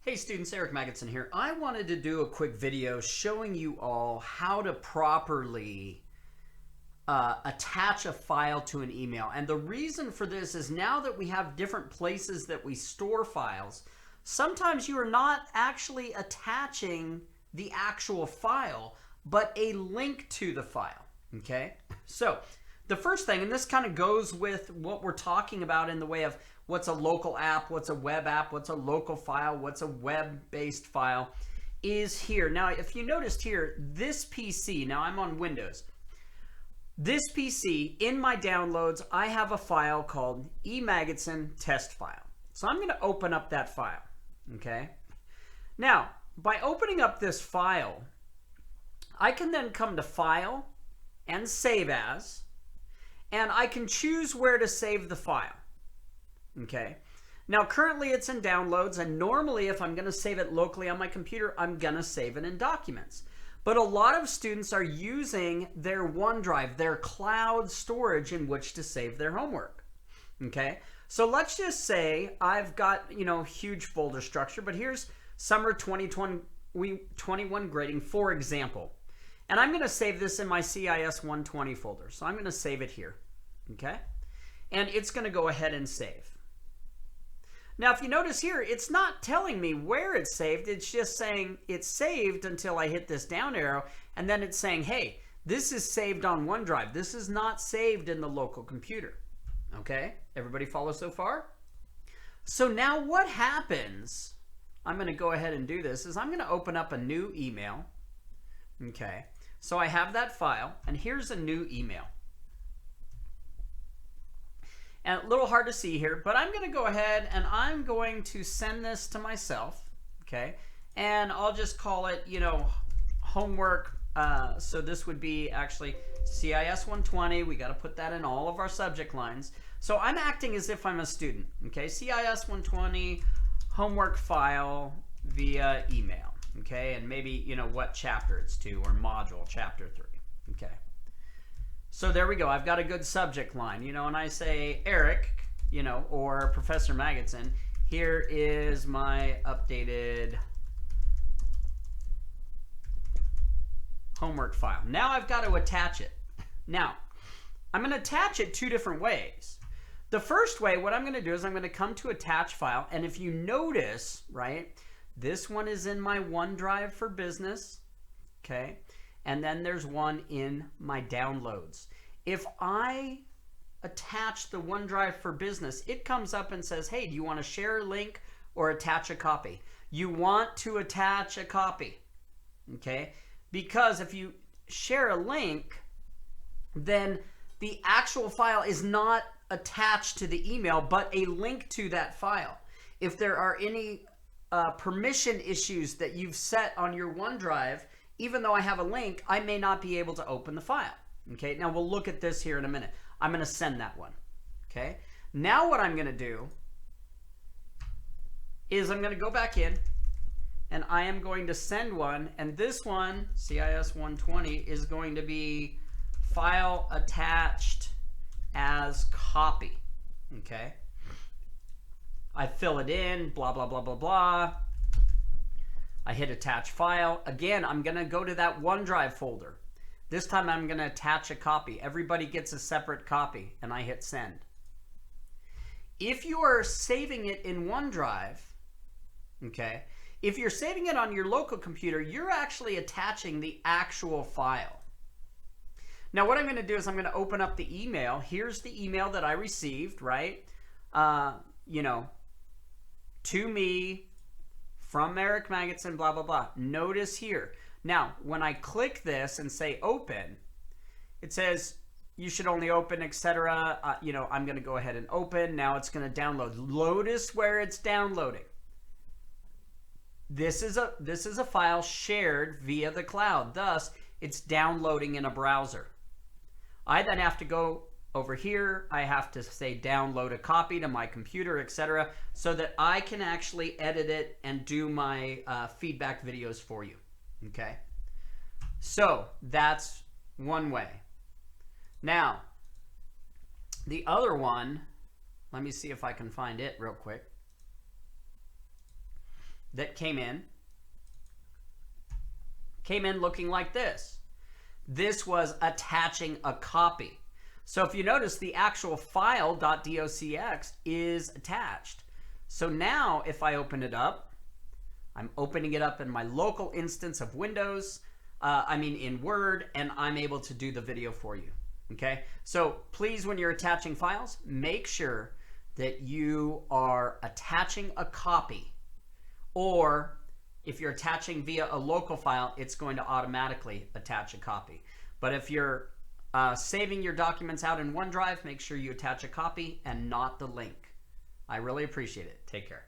Hey students, Eric Magidson here. I wanted to do a quick video showing you all how to properly attach a file to an email. And the reason for this is now that we have different places that we store files, sometimes you are not actually attaching the actual file, but a link to the file, okay? So the first thing, and this kind of goes with what we're talking about in the way of what's a local app, what's a web app, what's a local file, what's a web-based file, is here. Now, if you noticed here, this PC, now I'm on Windows. This PC, in my downloads, I have a file called eMagidson test file. So I'm going to open up that file, okay? Now, by opening up this file, I can then come to File and Save As, and I can choose where to save the file. Okay, now currently it's in downloads, and normally if I'm going to save it locally on my computer, I'm going to save it in documents. But a lot of students are using their OneDrive, their cloud storage in which to save their homework. Okay, so let's just say I've got, huge folder structure, but here's summer 2021 grading, for example. And I'm going to save this in my CIS 120 folder. So I'm going to save it here. Okay, and it's going to go ahead and save. Now, if you notice here, it's not telling me where it's saved. It's just saying it's saved until I hit this down arrow, and then it's saying, hey, this is saved on OneDrive. This is not saved in the local computer. Okay, everybody follow so far? So now what happens, I'm going to go ahead and do this, is I'm going to open up a new email. Okay, so I have that file, and here's a new email. And a little hard to see here, but I'm going to go ahead and I'm going to send this to myself, okay? And I'll just call it, homework. So this would be actually CIS 120. We got to put that in all of our subject lines. So I'm acting as if I'm a student, okay? CIS 120 homework file via email, okay? And maybe, what chapter it's to, or module, chapter 3, okay? So there we go. I've got a good subject line, and I say, Eric, or Professor Magidson, here is my updated homework file. Now I've got to attach it. Now, I'm going to attach it two different ways. The first way, what I'm going to do is I'm going to come to attach file, and if you notice, right, this one is in my OneDrive for Business, okay? And then there's one in my downloads. If I attach the OneDrive for Business, it comes up and says, hey, do you want to share a link or attach a copy? You want to attach a copy, okay? Because if you share a link, then the actual file is not attached to the email, but a link to that file. If there are any permission issues that you've set on your OneDrive, even though I have a link, I may not be able to open the file. Okay, now we'll look at this here in a minute. I'm going to send that one. Okay, now what I'm going to do is I'm going to go back in and I am going to send one, and this one, CIS 120, is going to be file attached as copy. Okay, I fill it in, blah, blah, blah, blah, blah. I hit attach file. Again, I'm going to go to that OneDrive folder. This time I'm going to attach a copy. Everybody gets a separate copy, and I hit send. If you are saving it in OneDrive, okay, if you're saving it on your local computer, you're actually attaching the actual file. Now what I'm going to do is I'm going to open up the email. Here's the email that I received, right? To me, from Eric Magidson, blah, blah, blah. Notice here. Now, when I click this and say open, it says you should only open, etc. I'm going to go ahead and open. Now it's going to download. Notice where it's downloading. This is a file shared via the cloud. Thus, it's downloading in a browser. I then have to go over here. I have to say download a copy to my computer, etc., so that I can actually edit it and do my feedback videos for you. Okay, so that's one way. Now, the other one, let me see if I can find it real quick. that came in looking like this. This was attaching a copy. So if you notice, the actual file .docx is attached. So now if I open it up, I'm opening it up in my local instance of Windows, in Word, and I'm able to do the video for you. Okay, so please, when you're attaching files, make sure that you are attaching a copy, or if you're attaching via a local file, it's going to automatically attach a copy. But if you're saving your documents out in OneDrive, make sure you attach a copy and not the link. I really appreciate it. Take care.